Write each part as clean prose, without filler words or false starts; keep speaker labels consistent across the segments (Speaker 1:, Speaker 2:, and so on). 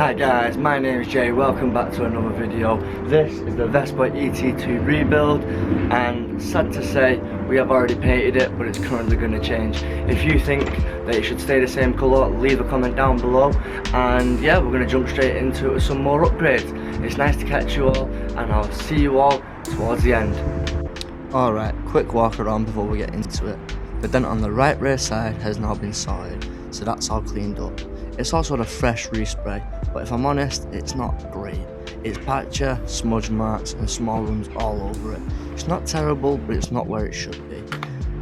Speaker 1: Hi guys, my name is Jay, welcome back to another video. This is the Vespa ET2 rebuild, and sad to say, we have already painted it, but it's currently going to change. If you think that it should stay the same colour, leave a comment down below, and yeah, we're going to jump straight into it with some more upgrades. It's nice to catch you all, and I'll see you all towards the end.
Speaker 2: Alright, quick walk around before we get into it. The dent on the right rear side has now been sorted, so that's all cleaned up. It's also had a fresh respray, but if I'm honest, it's not great. It's patchy, smudge marks and small runs all over it. It's not terrible, but it's not where it should be.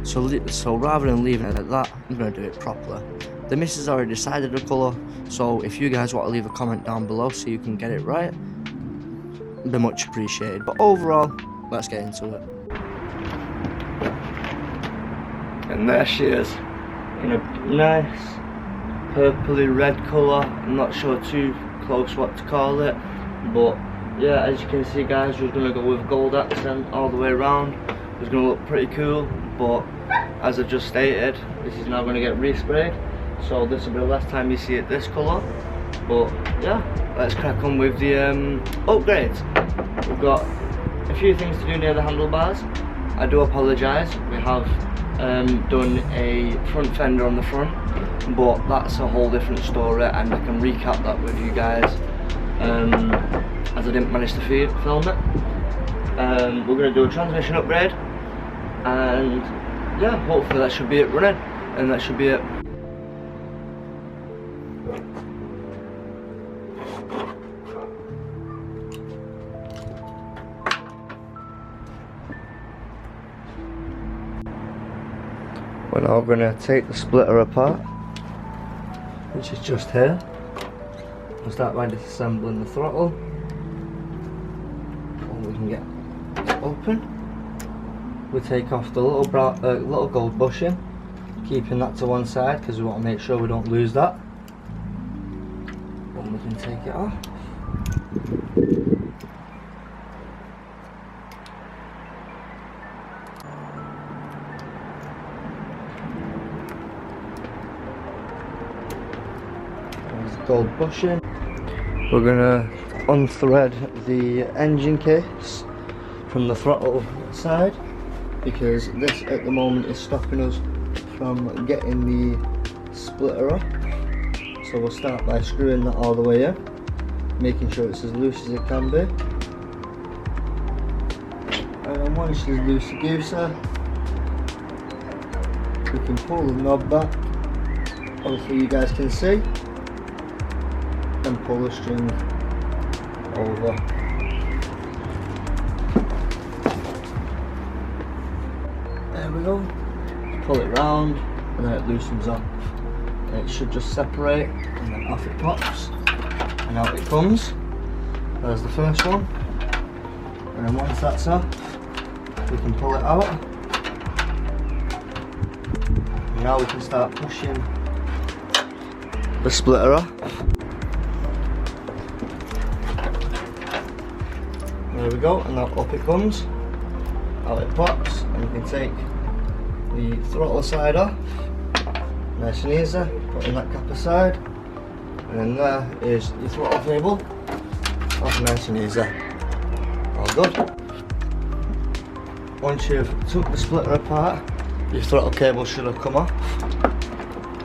Speaker 2: So rather than leaving it at that, I'm going to do it properly. The missus already decided the colour, so if you guys want to leave a comment down below so you can get it right, it'd be much appreciated. But overall, let's get into it.
Speaker 1: And there she is, in a nice purpley red colour. I'm not sure too close what to call it, but yeah, as you can see guys, we're going to go with gold accent all the way around. It's going to look pretty cool, but as I just stated, this is now going to get resprayed, so this will be the last time you see it this colour. But yeah, let's crack on with the upgrades. We've got a few things to do near the handlebars. I do apologise, we have done a front fender on the front, but that's a whole different story, and I can recap that with you guys as I didn't manage to film it. We're going to do a transmission upgrade, and yeah, hopefully that should be it running, and that should be it. We're now going to take the splitter apart, which is just here. We'll start by disassembling the throttle, and we can get it open. We take off the little gold bushing, keeping that to one side because we want to make sure we don't lose that. And we can take it off. Gold bushing. We're gonna unthread the engine case from the throttle side, because this at the moment is stopping us from getting the splitter off. So we'll start by screwing that all the way in, making sure it's as loose as it can be. And then once it's loosey-goosey, we can pull the knob back. Hopefully you guys can see. And pull the string over. There we go. Pull it round and then it loosens up. And it should just separate, and then off it pops. And out it comes. There's the first one. And then once that's off, we can pull it out. And now we can start pushing the splitter off. There we go, and now up it comes, out it pops, and you can take the throttle side off, nice and easy, putting that cap aside, and then there is your throttle cable, off nice and easy, all good. Once you've took the splitter apart, your throttle cable should have come off,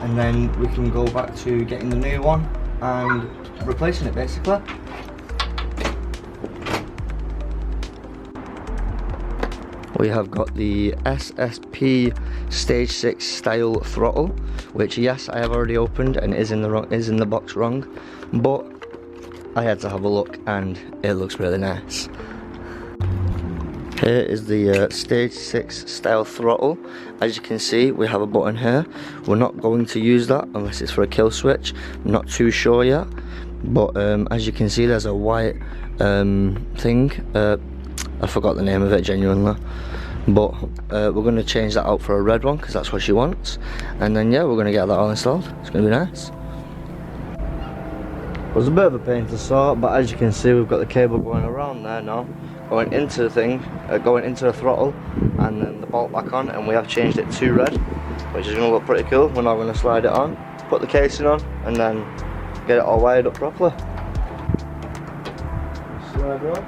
Speaker 1: and then we can go back to getting the new one and replacing it basically. We have got the SSP Stage 6 style throttle, which yes, I have already opened and is in the box wrong, but I had to have a look and it looks really nice. Here is the Stage 6 style throttle. As you can see, we have a button here. We're not going to use that unless it's for a kill switch. I'm not too sure yet, but as you can see, there's a white thing. I forgot the name of it genuinely, but we're going to change that out for a red one because that's what she wants, and then yeah, we're going to get that all installed. It's going to be nice. It was a bit of a pain to sort, but as you can see, we've got the cable going around there now, going into the thing, going into the throttle, and then the bolt back on, and we have changed it to red, which is going to look pretty cool. We're now going to slide it on, put the casing on, and then get it all wired up properly. slider off.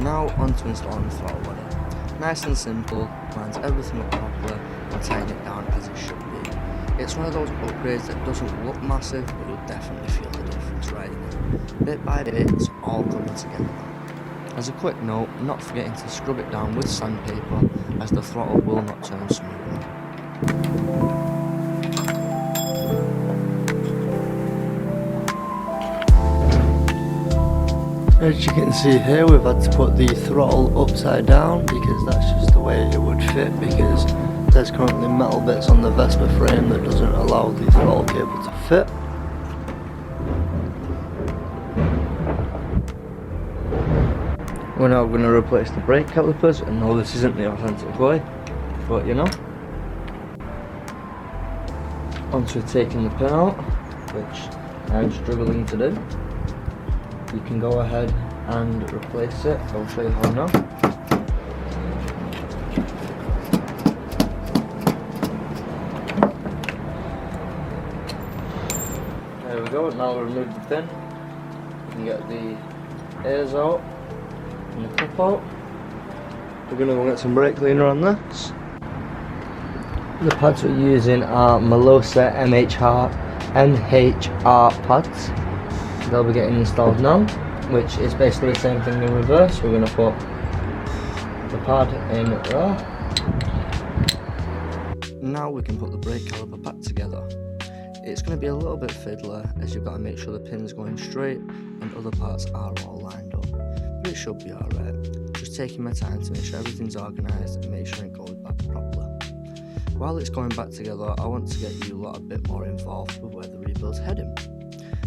Speaker 2: Now on to installing the throttle body. Nice and simple, lines everything up properly and tighten it down as it should be. It's one of those upgrades that doesn't look massive, but you'll definitely feel the difference right now. Bit by bit, it's all coming together now. As a quick note, not forgetting to scrub it down with sandpaper, as the throttle will not turn smoothly.
Speaker 1: As you can see here, we've had to put the throttle upside down because that's just the way it would fit, because there's currently metal bits on the Vespa frame that doesn't allow the throttle cable to fit. We're now going to replace the brake calipers, and no, this isn't the authentic way, but you know. Onto taking the pin out, which I'm struggling to do. You can go ahead and replace it. I'll show you how now. There we go. Now we'll remove the pin. You can get the airs out and the clip out. We're going to go get some brake cleaner on this. The pads we're using are Melosa MHR pads. They'll be getting installed now, which is basically the same thing in reverse. We're going to put the pad in there.
Speaker 2: Now we can put the brake caliper back together. It's going to be a little bit fiddler, as you've got to make sure the pin's going straight and other parts are all lined up, but it should be alright. Just taking my time to make sure everything's organised and make sure it goes back properly. While it's going back together, I want to get you lot a bit more involved with where the rebuild's heading.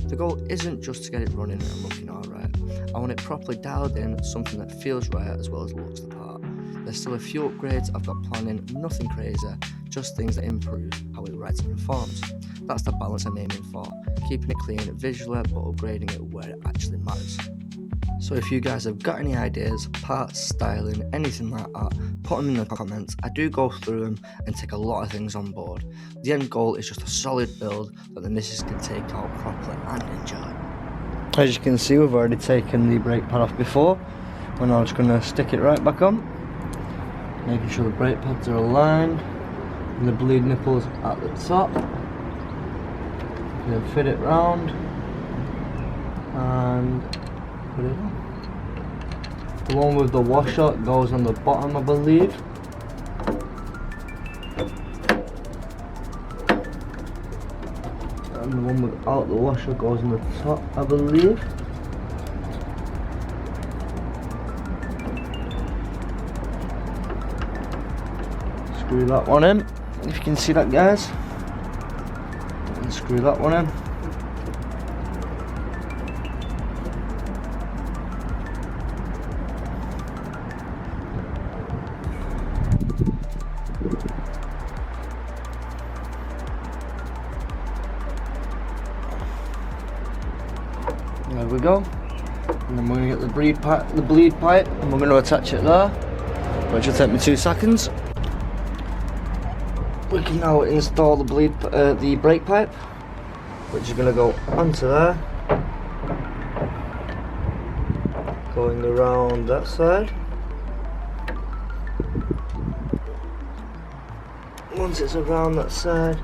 Speaker 2: The goal isn't just to get it running and looking alright. I want it properly dialed in, something that feels right as well as looks the part. There's still a few upgrades I've got planning, nothing crazy, just things that improve how it rides and performs. That's the balance I'm aiming for, keeping it clean visually but upgrading it where it actually matters. So if you guys have got any ideas, parts, styling, anything like that, put them in the comments. I do go through them and take a lot of things on board. The end goal is just a solid build that the missus can take out properly and enjoy.
Speaker 1: As you can see, we've already taken the brake pad off before. We're now just going to stick it right back on, making sure the brake pads are aligned and the bleed nipples at the top. Then fit it round and put it on. The one with the washer goes on the bottom, I believe. And the one without the washer goes on the top, I believe. Screw that one in, if you can see that, guys. And screw that one in. There we go. And then we're going to get the bleed pipe and we're going to attach it there, which will take me 2 seconds. We can now install the the brake pipe, which is going to go onto there, going around that side. Once it's around that side,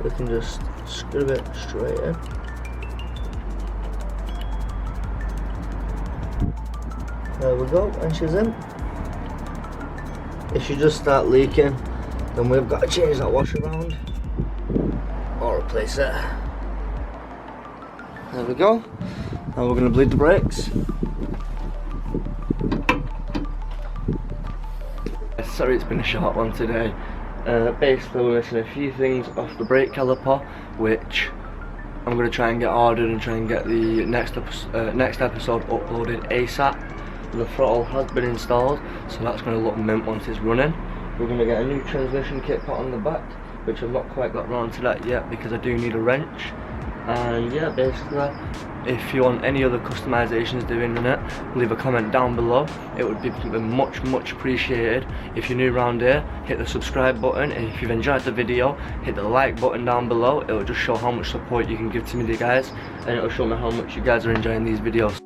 Speaker 1: we can just screw it straight in. There we go, and she's in. If she just start leaking, then we've got to change that washer around or replace it. There we go. Now we're going to bleed the brakes. Sorry, it's been a short one today. Basically, we're missing a few things off the brake caliper, which I'm going to try and get ordered and try and get the next episode uploaded ASAP. The throttle has been installed, so that's going to look mint once it's running. We're going to get a new transmission kit put on the back, which I've not quite got around to that yet because I do need a wrench. And yeah, basically, if you want any other customizations doing in it, leave a comment down below. It would be much appreciated. If you're new around here, hit the subscribe button, and if you've enjoyed the video, hit the like button down below. It will just show how much support you can give to me, guys, and it will show me how much you guys are enjoying these videos.